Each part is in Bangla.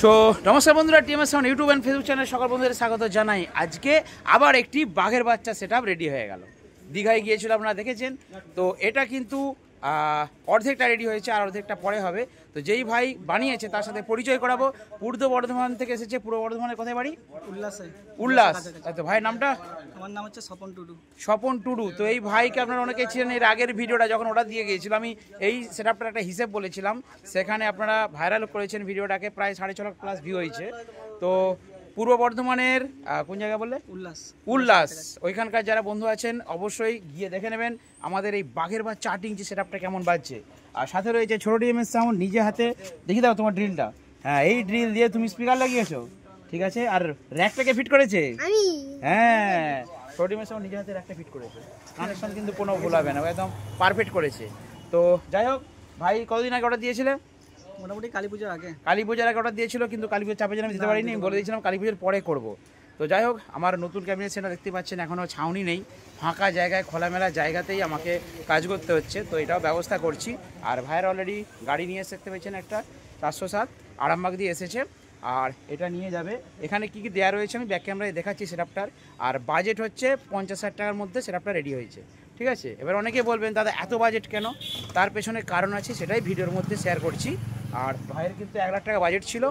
সো নমস্কার বন্ধুরা, TMS sound YouTube and Facebook চ্যানেলে সকল বন্ধুদের স্বাগত জানাই। আজকে আবার একটি বাঘের বাচ্চা সেটআপ রেডি হয়ে গেল। দীঘায় গিয়েছিল, আপনারা দেখেছেন। তো এটা কিন্তু অর্ধেকটা রেডি হয়েছে, আর অর্ধেকটা পরে হবে। তো যেই ভাই বানিয়েছে তার সাথে পরিচয় করাবো। পূর্ব বর্ধমান থেকে এসেছে। পূর্ব বর্ধমানের কোথায় বাড়ি? উল্লাস। তো ভাইয়ের নামটা? আমার নাম হচ্ছে স্বপন টুডু। স্বপন টুডু। তো এই ভাইকে আপনারা অনেকেই ছিলেন। এর আগের ভিডিওটা যখন অর্ডার দিয়ে গিয়েছিল, আমি এই সেটআপটার একটা হিসেব বলেছিলাম, সেখানে আপনারা ভাইরাল করেছেন ভিডিওটাকে, প্রায় 6.5 লাখ প্লাস ভিউ হয়েছে। তো পূর্ব বর্ধমানের কোন জায়গা বললে? উল্লাস। ওইখানকার যারা বন্ধু আছেন অবশ্যই গিয়ে দেখে নেবেন আমাদের এই বাঘের বাচ্চা 8 ইঞ্চি সেটআপটা কেমন বাজছে। আর সাথে রয়েছে ছোট টিএমএস সাউন্ড, নিজে হাতে দেখিয়ে দাও তোমার ড্রিলটা। হ্যাঁ, এই ড্রিল দিয়ে তুমি স্পিকার লাগিয়েছো, ঠিক আছে। আর র্যাকটাকে ফিট করেছে, হ্যাঁ, ছোট টিএমএস সাউন্ড নিজে হাতে র্যাকটা ফিট করেছে। কানেকশন কিন্তু কোনো ভুল হবে না, একদম পারফেক্ট করেছে। তো যাই হোক, ভাই কতদিন আগে অর্ডার দিয়েছিলে? মোটামুটি কালী পুজোর আগে। কালী পুজোর আগে অর্ডার দিয়েছিল, কিন্তু কালী পুজোর চাপে যেন আমি দিতে পারিনি। আমি বলে দিয়েছিলাম কালী পুজোর পরে করব। তো যাই হোক, আমার নতুন ক্যাবিনেট সেটা দেখতে পাচ্ছেন, এখনও ছাউনি নেই, ফাঁকা জায়গায় খোলামেলা জায়গাতেই আমাকে কাজ করতে হচ্ছে। তো এটাও ব্যবস্থা করছি। আর ভাইয়ের অলরেডি গাড়ি নিয়ে দেখতে পেয়েছেন, একটা 407 আরামবাগ দিয়ে এসেছে। আর এটা নিয়ে যাবে। এখানে কী কী দেওয়া রয়েছে আমি ব্যাক ক্যামেরায় দেখাচ্ছি সেটআপটার। আর বাজেট হচ্ছে 50,000 টাকার মধ্যে সেটআপটা রেডি হয়েছে, ঠিক আছে। এবার অনেকে বলবেন দাদা এত বাজেট কেন? তার পেছনে কারণ আছে, সেটাই ভিডিওর মধ্যে শেয়ার করছি। আর ভাইয়ের কিন্তু 1 লাখ টাকা বাজেট ছিল।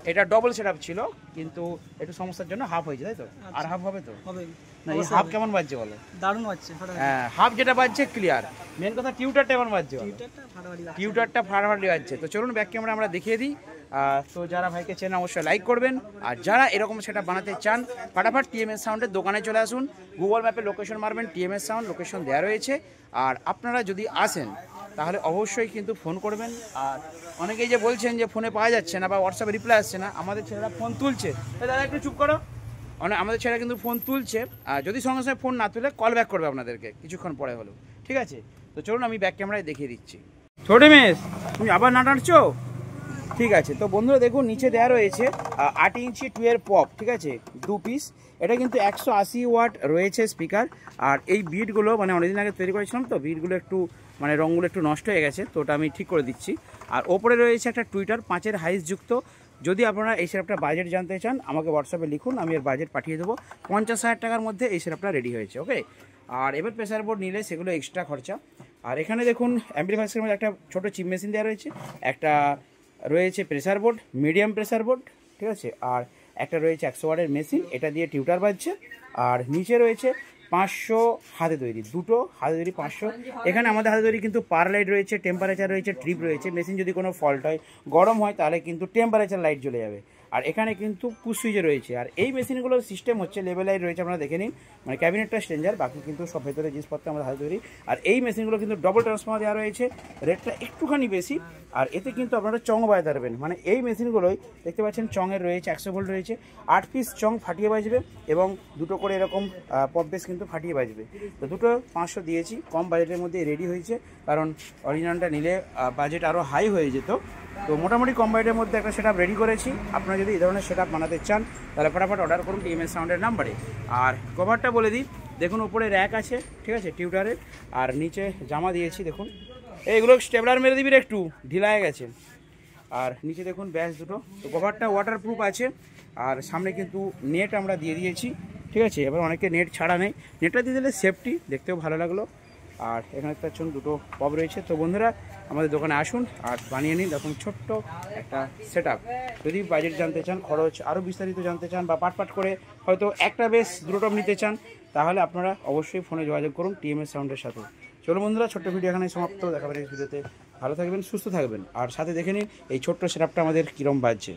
এটা ডবল সেটআপ ছিল, কিন্তু একটু সমস্যার জন্য হাফ হয়েছে, তাই তো? আর হাফ হবে তো? হবে না, এই হাফ কেমন বাজছে বলো? দারুণ বাজছে। হ্যাঁ, হাফ যেটা বাজছে ক্লিয়ার। মেন কথা টিউটারটা কেমন বাজছে? টিউটারটা ফাটাফাটি বাজছে। তো চলুন ব্যাক ক্যামেরা আমরা দেখিয়ে দিই। তো যারা ভাইকে চেনে অবশ্যই লাইক করবেন। আর যারা এরকম সেটআপ বানাতে চান, ফাটাফাট টিএমএস সাউন্ডের দোকানে চলে আসুন। গুগল ম্যাপে লোকেশন মারবেন, টিএমএস সাউন্ড লোকেশন দেওয়া রয়েছে। আর আপনারা যদি আসেন তাহলে অবশ্যই কিন্তু ফোন করবেন। আর অনেকেই যে বলছেন যে ফোনে পাওয়া যাচ্ছে না বা হোয়াটসঅ্যাপে রিপ্লাই আসছে না, আমাদের ছেলেরা ফোন তুলছে। দাদা একটু চুপ করো। আমাদের ছেলেরা কিন্তু ফোন তুলছে। আর যদি সঙ্গে সঙ্গে ফোন না তুলে কল ব্যাক করবে আপনাদেরকে কিছুক্ষণ পরে হলেও, ঠিক আছে। তো চলুন আমি ব্যাক ক্যামেরায় দেখিয়ে দিচ্ছি। ছোটে মেস, তুমি আবার না টানছো? ঠিক আছে। তো বন্ধুরা দেখুন, নিচে দেওয়া রয়েছে 8 ইঞ্চি 12 পপ, ঠিক আছে, 2 পিস। এটা কিন্তু 180 ওয়াট রয়েছে স্পিকার। আর এই বিটগুলো মানে অনেকদিন আগে তৈরি করেছিলাম, তো বিটগুলো একটু মানে রঙগুলো একটু নষ্ট হয়ে গেছে, তো ওটা আমি ঠিক করে দিচ্ছি। আর ওপরে রয়েছে একটা টুইটার 5-এর হাইস যুক্ত। যদি আপনারা এই সেটআপটা বাজেট জানতে চান আমাকে হোয়াটসঅ্যাপে লিখুন, আমি এর বাজেট পাঠিয়ে দেবো। 50,000 টাকার মধ্যে এই সেটআপটা রেডি হয়েছে, ওকে। আর এবার প্রেসার বোর্ড নিলে সেগুলো এক্সট্রা খরচা। আর এখানে দেখুন অ্যাম্পলিফায়ারের মধ্যে একটা ছোটো চিপ মেশিন দেওয়া রয়েছে, একটা রয়েছে pressure board, medium pressure board, ঠিক আছে। আর একটা রয়েছে 100 ওয়াটের মেশিন, এটা দিয়ে টিউটার বাজছে। আর নিচে রয়েছে 500 হাতে তৈরি, দুটো হাতে তৈরি 500। এখানে আমাদের হাতে তৈরি কিন্তু পার লাইট রয়েছে, টেম্পারেচার রয়েছে, ট্রিপ রয়েছে। মেশিন যদি কোনো ফল্ট হয়, গরম হয়, তাহলে কিন্তু টেম্পারেচার লাইট জ্বলে যাবে। আর এখানে কিন্তু পুশ সুইচে রয়েছে। আর এই মেশিনগুলোর সিস্টেম হচ্ছে লেভেল লাইট রয়েছে, আপনারা দেখে নিন। মানে ক্যাবিনেটটা স্ট্রেঞ্জার, বাকি কিন্তু সব ভেতরে জিনিসপত্র আমাদের হাতে তৈরি। আর এই মেশিনগুলো কিন্তু ডবল ট্রান্সফর্মার দেওয়া রয়েছে, রেটটা একটুখানি বেশি। আর এতে কিন্তু আপনারা চং বাজাতে পারবেন। মানে এই মেশিনগুলোই দেখতে পাচ্ছেন চঙের রয়েছে, 100 ভোল্ট রয়েছে, 8 পিস চং ফাটিয়ে বাজবে এবং দুটো করে এরকম পপ বেস কিন্তু ফাটিয়ে বাজবে। তো দুটো 500 দিয়েছি, কম বাজেটের মধ্যে রেডি হয়েছে, কারণ অরিজিনালটা নিলে বাজেট আরও হাই হয়ে যেত। তো মোটামুটি কম বাজেটের মধ্যে একটা সেটআপ রেডি করেছি। আপনারা যদি এই ধরনের সেটআপ বানাতে চান তাহলে ফটাফট অর্ডার করুন টিএমএস সাউন্ডের নাম্বারে। আর কভারটা বলে দিই, দেখুন উপরে র্যাক আছে, ঠিক আছে, টিউটারের। আর নিচে জামা দিয়েছি, দেখুন এইগুলো স্টেবলার মেরে দিবি, একটু ঢিলা হয়ে গেছে। আর নিচে দেখুন ব্যাস দুটো। তো কভারটা ওয়াটারপ্রুফ আছে। আর সামনে কিন্তু নেট আমরা দিয়ে দিয়েছি, ঠিক আছে। এবার অনেকে নেট ছাড়া নেই, নেটটা দিয়ে দিলে সেফটি, দেখতেও ভালো লাগলো। আর এখানে পাচ্ছেন দুটো পপ রয়েছে। তো বন্ধুরা আমাদের দোকানে আসুন আর বানিয়ে নিন এরকম ছোট্ট একটা সেটআপ। যদি বাজেট জানতে চান, খরচ আরও বিস্তারিত জানতে চান, বা পাট করে হয়তো একটা বেশ দুটো টপ নিতে চান, তাহলে আপনারা অবশ্যই ফোনে যোগাযোগ করুন টিএমএস সাউন্ডের সাথে। চলো বন্ধুরা, ছোট্ট ভিডিও এখানে সমাপ্ত। দেখাবেন এই ভিডিওতে, ভালো থাকবেন, সুস্থ থাকবেন। আর সাথে দেখে নিন এই ছোট্ট সেটআপটা আমাদের কীরকম বাজছে।